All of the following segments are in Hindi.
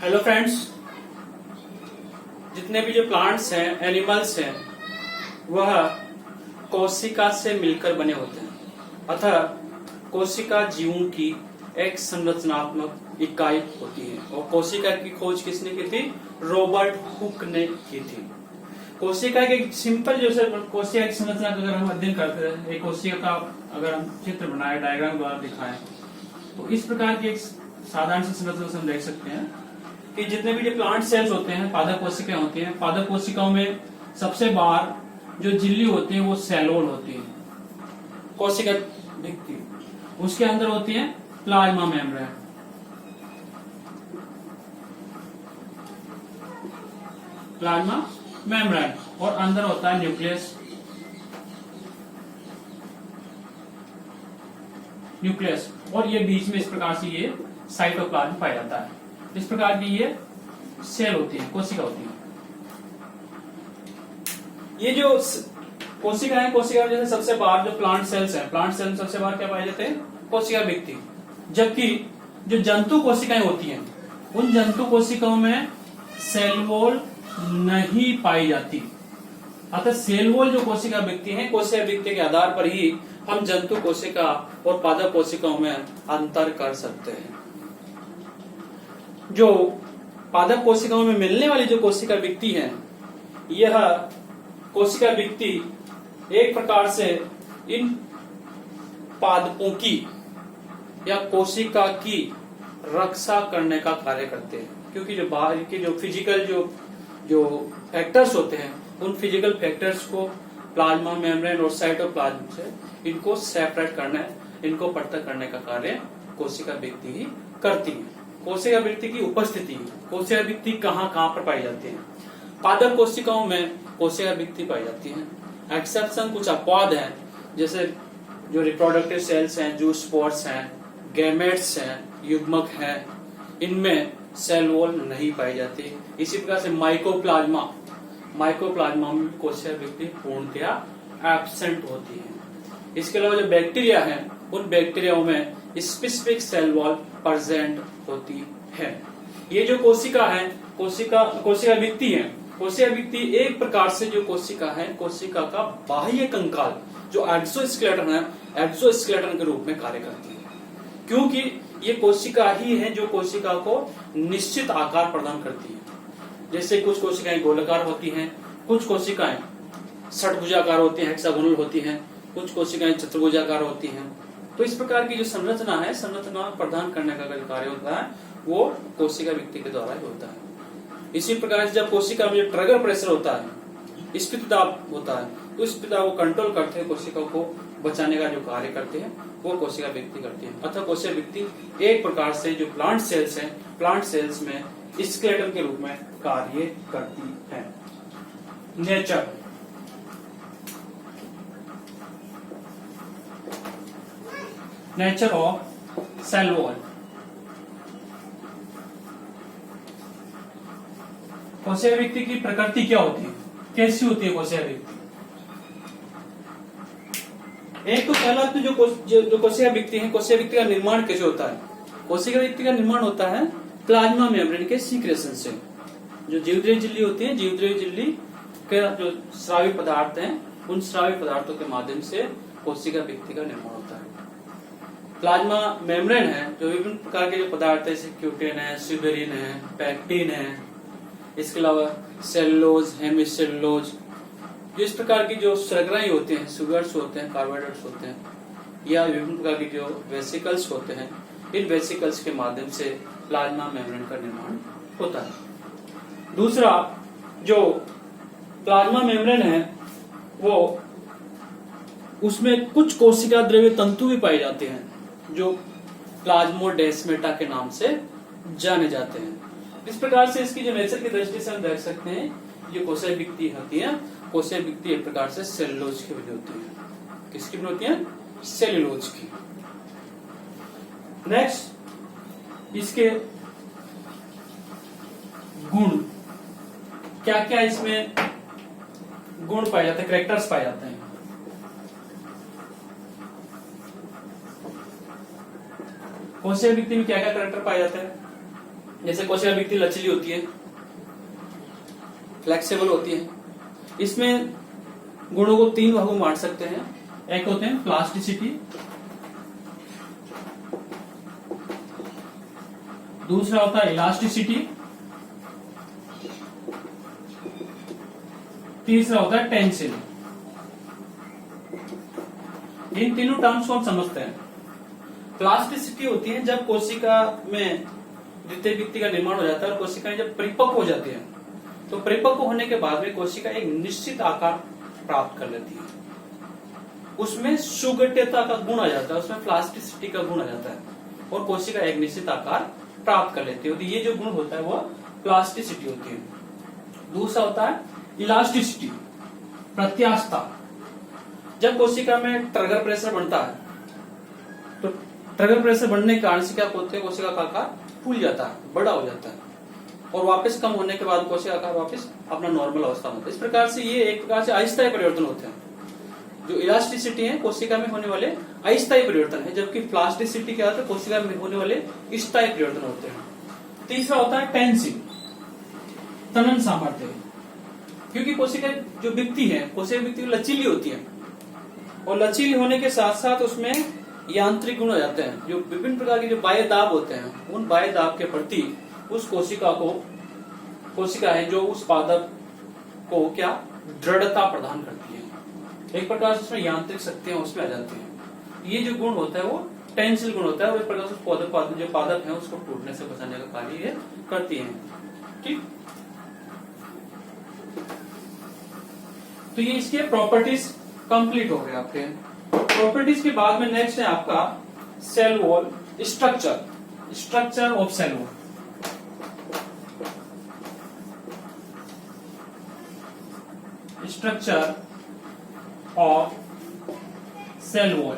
हेलो फ्रेंड्स, जितने भी जो प्लांट्स हैं, एनिमल्स हैं, वह कोशिका से मिलकर बने होते हैं। अतः कोशिका जीवों की एक संरचनात्मक इकाई होती है और कोशिका की खोज किसने की थी? रॉबर्ट हुक ने की थी। कोशिका के सिंपल जो कोशिका की संरचना का अगर हम अध्ययन करते हैं, एक कोशिका का अगर हम चित्र बनाए, डायग्राम द्वारा दिखाएं, तो इस प्रकार की एक साधारण सी संरचना से हम देख सकते हैं कि जितने भी जो प्लांट सेल्स होते हैं, पादप कोशिकाएं होती हैं, पादप कोशिकाओं में सबसे बाहर जो झिल्ली होती है वो सेलोल होती है, कोशिका दिखती है। उसके अंदर होती है प्लाज्मा मेम्ब्रेन, प्लाज्मा मेम्ब्रेन, और अंदर होता है न्यूक्लियस, न्यूक्लियस, और ये बीच में इस प्रकार से ये साइटोप्लाज्म पाया जाता है। इस प्रकार की ये सेल होती है, कोशिका होती है। ये जो कोशिका है, कोशिका जैसे सबसे बाहर जो प्लांट सेल्स हैं, प्लांट सेल में सबसे बाहर क्या पाए जाते हैं? कोशिका भित्ति। जबकि जो जंतु कोशिकाएं होती हैं, उन जंतु कोशिकाओं में सेल वॉल नहीं पाई जाती। अतः सेल वॉल जो कोशिका भित्ति है, कोशिका भित्ति के आधार पर ही हम जंतु कोशिका और पादप कोशिकाओं में अंतर कर सकते हैं। जो पादप कोशिकाओं में मिलने वाली जो कोशिका भित्ति है, यह कोशिका भित्ति एक प्रकार से इन पादपों की या कोशिका की रक्षा करने का कार्य करते हैं, क्योंकि जो बाहर के जो फिजिकल जो फैक्टर्स होते हैं, उन फिजिकल फैक्टर्स को प्लाज्मा मेम्ब्रेन और साइटोप्लाज्म से इनको सेपरेट करना है, इनको पृथक करने का कार्य कोशिका भित्ति ही करती है। कोशिका भित्ति की उपस्थिति, कोशिका भित्ति कहाँ कहाँ पर पाई जाती है? पादप कोशिकाओं में कोशिका भित्ति पाई जाती है। एक्सेप्शन कुछ अपवाद हैं, जैसे जो रिप्रोडक्टिव सेल्स हैं, जूट स्पॉट्स हैं, गैमेट्स हैं, युग्मक हैं, इनमें सेल वॉल नहीं पाई जाती। इसी प्रकार से माइकोप्लाज्मा में कोशिका भित्ति पूर्णतया एब्सेंट होती है। इसके अलावा जो बैक्टीरिया है, उन बैक्टीरियाओं में स्पेसिफिक सेल वॉल प्रेजेंट होती है। ये जो कोशिका है, कोशिका भित्ति है, कोशिका भित्ति एक प्रकार से जो कोशिका है, कोशिका का बाह्य कंकाल जो एक्सोस्केलेटन है, एक्सोस्केलेटन के रूप में कार्य करती है। क्योंकि ये कोशिका ही है जो कोशिका को निश्चित आकार प्रदान करती है। जैसे कुछ कोशिकाएं गोलाकार होती हैं, कुछ कोशिकाएं षटभुजाकार होती हैं, हेक्सागोनल होती हैं, कुछ कोशिकाएं चतुर्भुजाकार होती हैं। तो इस प्रकार की जो संरचना है, संरचना प्रदान करने का जो कार्य होता है, वो कोशिका भित्ति के द्वारा ही होता है। इसी प्रकार से जब कोशिका में ट्रिगर प्रेशर होता है, स्फीत दाब होता है, तो इस स्फीत दाब को कंट्रोल करते हैं, कोशिका को बचाने का जो कार्य करते हैं, वो कोशिका भित्ति करती है। अतः कोशिका भित्ति एक प्रकार से जो प्लांट सेल्स हैं, प्लांट सेल्स में स्केलेटन के रूप में कार्य करती है। Nature of cell wall. कोशिका भित्ति की प्रकृति क्या होती है, कैसी होती है कोशिका भित्ति? एक तो पहला तो जो कोशिका भित्ति है, कोशिका भित्ति का निर्माण कैसे होता है? कोशिका भित्ति का निर्माण होता है प्लाज्मा मेम्ब्रेन के सीक्रेशन से। जो जीवद्रव्य झिल्ली होती है, जीवद्रव्य झिल्ली के जो स्रावी पदार्थ हैं, उन स्रावी पदार्थों के माध्यम से कोशिका भित्ति का निर्माण होता है। प्लाज्मा मेम्ब्रेन है जो विभिन्न प्रकार के जो पदार्थ है, जैसे क्यूटेन है, स्यूबेरिन है, पैक्टिन है, इसके अलावा सेलुलोज, हेमिसेलुलोज, जो इस प्रकार की जो शर्कराएं होते हैं, सुगर्स होते हैं, कार्बोहाइड्रेट्स होते हैं, या विभिन्न प्रकार की जो वेसिकल्स होते हैं, इन वेसिकल्स के माध्यम से प्लाज्मा मेम्ब्रेन का निर्माण होता है। दूसरा, जो प्लाज्मा मेम्ब्रेन है, वो उसमें कुछ कोशिका द्रव्य तंतु भी पाए जाते हैं जो प्लाज्मोडेस्माटा के नाम से जाने जाते हैं। इस प्रकार से इसकी जो नेचर की दृष्टि से हम देख सकते हैं, जो कोशिका भित्ति होती है, कोशिका भित्ति एक प्रकार से सेलुलोज की बनी होती है। किसकी बनी होती है? सेलुलोज की। नेक्स्ट, इसके गुण क्या क्या, इसमें गुण पाए जाते हैं, कैरेक्टर्स पाए जाते हैं। कोशिका भित्ति में क्या क्या कैरेक्टर पाए जाते हैं? जैसे कोशिका भित्ति लचीली होती है, फ्लेक्सिबल होती है। इसमें गुणों को 3 भागों में बांट सकते हैं। एक होते हैं प्लास्टिसिटी, दूसरा होता है इलास्टिसिटी, तीसरा होता है टेंसिल। इन तीनों टर्म्स को हम समझते हैं। प्लास्टिसिटी होती है जब कोशिका में द्वितीय भित्ति का निर्माण हो जाता है और कोशिकाएं जब परिपक्व हो जाती है, तो परिपक्व होने के बाद में कोशिका एक निश्चित आकार प्राप्त कर लेती है। उसमें सुगठियता का गुण आ जाता है, उसमें प्लास्टिसिटी का गुण आ जाता है और कोशिका एक निश्चित आकार प्राप्त कर लेती है। तो ये जो गुण होता है वो प्लास्टिसिटी होती है। दूसरा होता है इलास्टिसिटी, प्रत्यास्थता। जब कोशिका में ट्रिगर प्रेशर बढ़ता है तो ट्रिगर प्रेशर बढ़ने के कारण से क्या होता है, कोशिका का आकार फूल जाता है, बड़ा हो जाता है और वापस कम होने के बाद कोशिका आकार वापस अपना नॉर्मल अवस्था में होता है। इस प्रकार से ये एक प्रकार से अस्थायी परिवर्तन होते हैं। जो इलास्टिसिटी है कोशिका में होने वाले अस्थायी परिवर्तन है, जबकि प्लास्टिसिटी क्या होता है, कोशिका में होने वाले स्थायी परिवर्तन होते हैं। तीसरा होता है टेंसिल, तनन सामर्थ्य। क्योंकि कोशिका जो भित्ति है, कोशिका भित्ति लचीली होती है और लचीली होने के साथ साथ उसमें यांत्रिक गुण आ जाते हैं। जो विभिन्न प्रकार के जो बाह्य दाब होते हैं, उन बाह्य दाब के प्रति उस कोशिका है जो उस पादप को क्या दृढ़ता प्रदान करती है। एक प्रकार से उसमें यांत्रिक शक्तियां उसमें आ जाती हैं। ये जो गुण होता है वो टेंसिल गुण होता है और एक प्रकार से जो पादप है उसको टूटने से बचाने का कार्य ये करती है। ठीक, तो ये इसके प्रॉपर्टीज कंप्लीट हो गए आपके। प्रॉपर्टीज के बाद में नेक्स्ट है आपका cell wall structure, structure of cell wall. Structure of cell wall,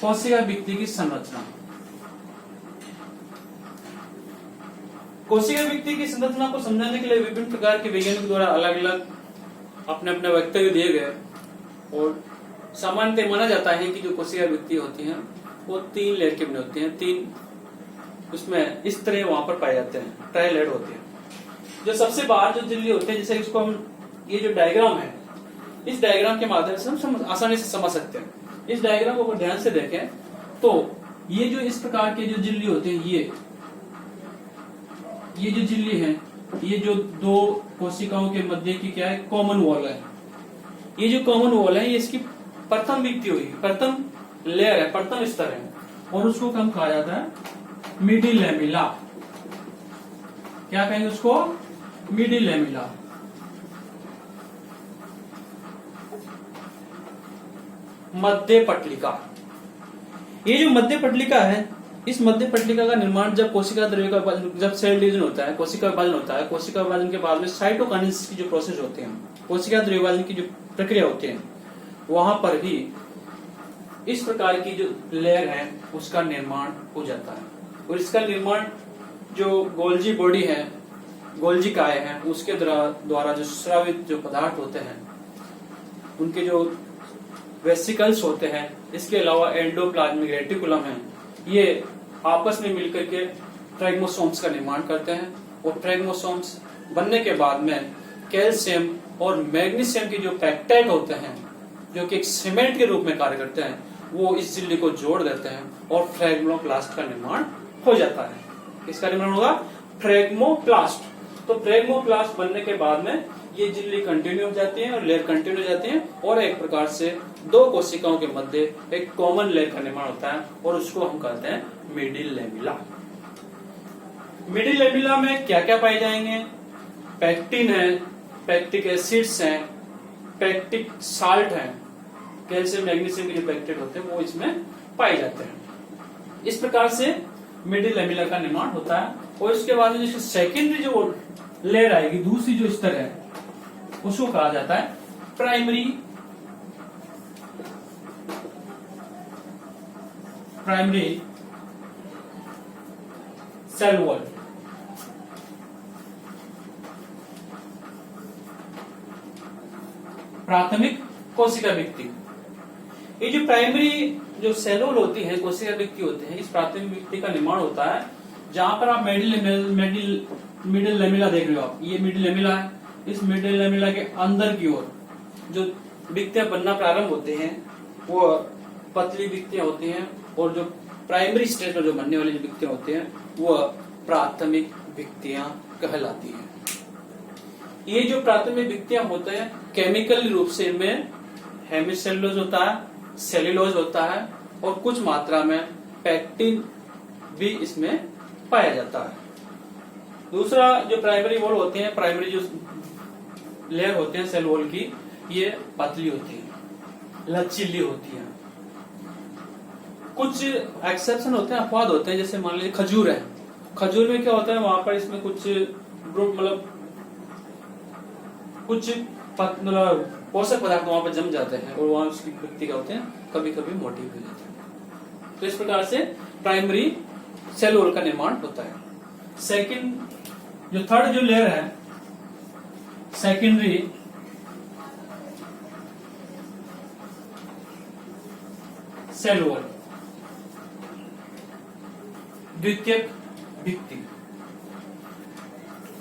कोशिका भित्ति की संरचना। कोशिका भित्ति की संरचना को समझाने के लिए विभिन्न प्रकार के वैज्ञानिकों द्वारा अलग अलग अपने अपने वक्तव्य दिए गए और सामान्यतः माना जाता है कि जो कोशिका भित्ति होती है वो 3 लेयर की बनी होती हैं। 3 उसमें इस तरह वहां पर पाए जाते हैं, ट्राई लेयर होती है। जो सबसे बाहर जो झिल्ली होते हैं, जैसे इसको हम ये जो डायग्राम है, इस डायग्राम के माध्यम से हम आसानी से समझ सकते हैं। इस डायग्राम को अगर ध्यान से देखें तो ये जो इस प्रकार के जो झिल्ली होते हैं, ये जो झिल्ली है, ये जो 2 कोशिकाओं के मध्य की क्या है, कॉमन वॉल है। ये जो कॉमन वॉल है ये इसकी प्रथम भित्ति हुई, प्रथम लेयर है, प्रथम स्तर है और उसको कम कहा जाता है मिडिल लैमेला। क्या कहेंगे उसको, मिडिल लैमेला। मध्य पटलिका, ये जो मध्य पटलिका है, इस मध्य पटलिका का निर्माण जब कोशिका द्रव्य का जब सेल डिवीजन होता है, कोशिका विभाजन होता है, कोशिका विभाजन के बाद में साइटोकाइनेसिस की जो प्रोसेस होते हैं, कोशिका द्रव्य विभाजन की जो प्रक्रिया होती है, वहां पर भी इस प्रकार की जो लेयर है उसका निर्माण हो जाता है। और इसका निर्माण जो गोल्जी बॉडी है, गोल्जी काय है, उसके द्वारा जो स्रावित जो पदार्थ होते हैं, उनके जो वेसिकल्स होते हैं, इसके अलावा एंडोप्लाज्मिक रेटिकुलम है, ये आपस में मिलकर के ट्रैगमोसोम्स का निर्माण करते हैं और ट्रैगमोसोम्स बनने के बाद में कैल्शियम और मैग्नीशियम के जो पेप्टाइड होते हैं, जो कि एक सीमेंट के रूप में कार्य करते हैं, वो इस झिल्ली को जोड़ देते हैं और फ्रेगमोप्लास्ट का निर्माण हो जाता है। किसका निर्माण होगा, फ्रेगमोप्लास्ट। तो फ्रेगमोप्लास्ट बनने के बाद में ये झिल्ली कंटिन्यू हो जाती है और लेयर कंटिन्यू हो जाती है और एक प्रकार से 2 कोशिकाओं के मध्य एक कॉमन लेयर का निर्माण होता है और उसको हम कहते हैं मिडिल लैमेला। मिडिल लैमेला में क्या क्या पाए जाएंगे, पैक्टिन है, पैक्टिक एसिड्स हैं, पैक्टिक साल्ट है, कैल्शियम मैग्नीशियम के जो पेप्टाइड होते हैं वो इसमें पाए जाते हैं। इस प्रकार से मिडिल लैमेला का निर्माण होता है। और इसके बाद जो सेकेंडरी जो लेयर आएगी, दूसरी जो स्तर है, उसको कहा जाता है प्राइमरी सेल वॉल। प्राथमिक कोशिका भित्ति। ये जो प्राइमरी जो सेलुल होती है, कोशिका भित्ति होते हैं, इस प्राथमिक भित्ति का निर्माण होता है जहां पर आप मिडिल लेमिला देख रहे हो आप, ये मिडिल लेमिला है। इस मिडिल लेमिला के अंदर की ओर जो भित्तियां बनना प्रारंभ होते हैं वो पतली भित्तियां होती हैं, और जो प्राइमरी स्टेज में जो बनने वाली जो भित्तियां होती हैं वो प्राथमिक भित्तियां कहलाती हैं। ये जो प्राथमिक भित्तियां होते हैं केमिकल रूप से इनमें हेमिसेलुलोज होता है, सेल्यूलोज होता है, और कुछ मात्रा में पैक्टिन भी इसमें पाया जाता है। दूसरा जो प्राइमरी वॉल होते हैं, प्राइमरी जो लेयर होते हैं सेल वॉल की, ये पतली होती है, लचीली होती है। कुछ एक्सेप्शन होते हैं, अपवाद होते हैं, जैसे मान लीजिए खजूर है। खजूर में क्या होता है, वहां पर इसमें कुछ मतलब कुछ मतलब पोषक पदार्थ वहां पर जम जाते हैं और वहां उसकी भित्ति क्या होते हैं, कभी कभी मोटी हो जाती है। तो इस प्रकार से प्राइमरी सेल वॉल का निर्माण होता है। सेकंड जो थर्ड जो लेयर है सेकेंडरी सेल वॉल, द्वितीयक भित्ति।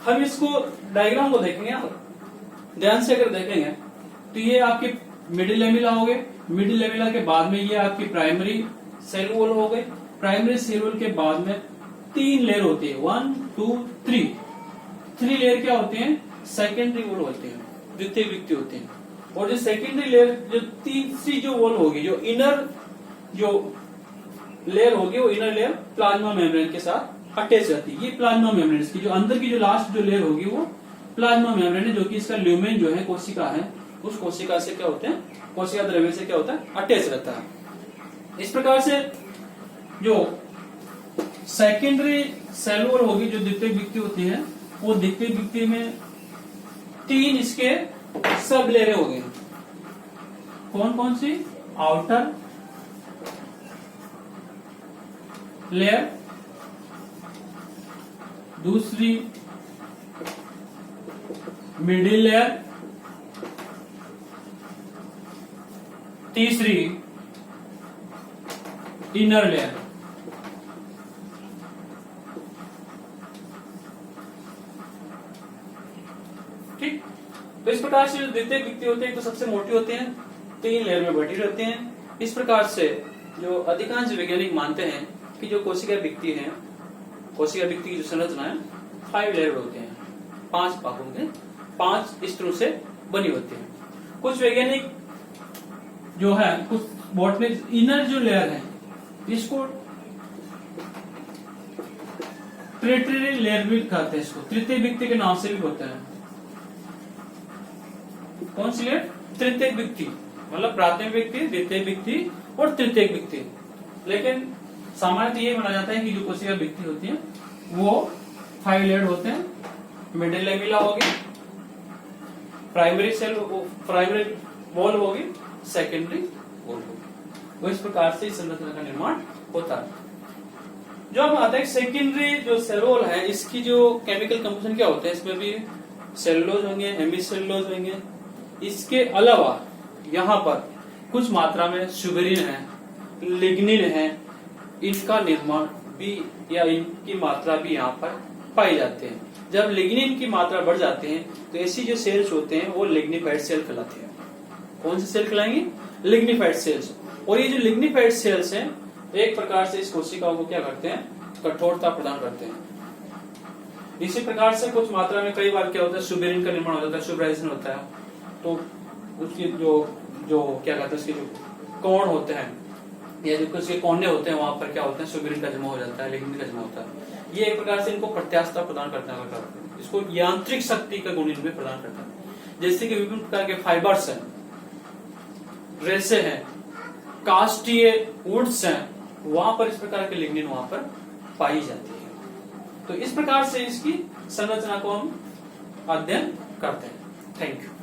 हम इसको डायग्राम को देखेंगे, ध्यान से अगर देखेंगे तो ये आपके मिडिल लेमिला हो गए, मिडिल लेमिला के बाद में ये आपकी प्राइमरी सेल वॉल हो गए। प्राइमरी सेल वॉल के बाद में 3 लेयर होती है, 1 2 3। 3 लेयर क्या होते हैं, सेकेंडरी वॉल होते हैं, द्वितीय भित्ति होते हैं। और जो सेकेंडरी लेयर जो तीसरी जो वॉल होगी, जो इनर जो लेयर होगी, वो इनर लेयर प्लाज्मा मेम्ब्रेन के साथ अटैच रहती है। ये प्लाज्मा मेम्ब्रेन की जो अंदर की जो लास्ट जो लेयर होगी वो प्लाज्मा मेम्ब्रेन है, जो कि इसका ल्यूमेन जो है कोशिका है, उस कोशिका से क्या होते हैं, कोशिका द्रव्य से क्या होता है, अटैच रहता है। इस प्रकार से जो सेकेंडरी सेल वॉल होगी, जो द्वितीय भित्ति होती है, वो द्वितीय भित्ति में 3 इसके सब लेयरें हो गई। कौन कौन सी, आउटर लेयर, दूसरी मिडिल लेयर, तीसरी इनर लेयर। ठीक, तो इस प्रकार से जो द्वितीय भित्ति होते हैं तो सबसे मोटी होते हैं, 3 लेयर में बटी रहते हैं। इस प्रकार से जो अधिकांश वैज्ञानिक मानते हैं कि जो कोशिका भित्ति है, कोशिका भित्ति की जो संरचना है 5 लेयर होते हैं, 5 भागों में 5 स्तरों से बनी होती है। कुछ वैज्ञानिक जो है, कुछ बॉटनिक इनर जो लेयर है इसको ट्रिटरी लेयर भी कहते हैं, इसको तृतीय भित्ति के नाम से भी होता है। कौन सी लेयर, तृतीय भित्ति, मतलब प्राथमिक भित्ति, द्वितीय भित्ति और तृतीय भित्ति। लेकिन सामान्यतः ये माना जाता है कि जो कोशिका भित्ति होती है वो 5 लेयर होते हैं। मिडिल लेमिला होगी, प्राइमरी सेल प्राइमरी वॉल होगी, सेकेंडरी वॉल होगी। वो इस प्रकार से इस संरचना का निर्माण होता है। जो अब आता है सेकेंडरी जो सेल वॉल है, इसकी जो केमिकल कंपोजिशन क्या होता है, इसमें भी सेलुलोज होंगे, हेमिसेलुलोज होंगे। इसके अलावा यहाँ पर कुछ मात्रा में सुबेरिन है, लिग्निन है, इनका निर्माण भी या इनकी मात्रा भी यहाँ पर पाई जाते हैं। जब लिग्निन की मात्रा बढ़ जाते हैं तो ऐसी जो सेल्स होते हैं वो लिग्निफाइड सेल कहलाते हैं। कौन सी सेल कहलाएंगी, लिग्निफाइड सेल्स। और ये जो लिग्निफाइड सेल्स हैं एक प्रकार से इस कोशिकाओं को क्या करते हैं, कठोरता प्रदान करते हैं। इसी प्रकार से कुछ मात्रा में कई बार क्या होता है, सुबेरिन का निर्माण हो जाता है, सुब्राइजेशन होता है, तो उसके जो क्या कहते हैं, उसके जो कोण होते हैं या जो उसके कोने होते हैं वहां पर क्या होता है, सुबेरिन का जमा हो जाता है, लिग्निन का जमा होता है। ये एक प्रकार से इनको प्रत्यास्थता प्रदान करता है, इसको यांत्रिक शक्ति का गुण इनमें प्रदान करता है। जैसे कि विभिन्न प्रकार के फाइबर्स हैं, रेसे हैं, कास्टीय वुड्स हैं, वहां पर इस प्रकार के लिग्निन वहां पर पाई जाती है। तो इस प्रकार से इसकी संरचना को हम अध्ययन करते हैं। Thank you.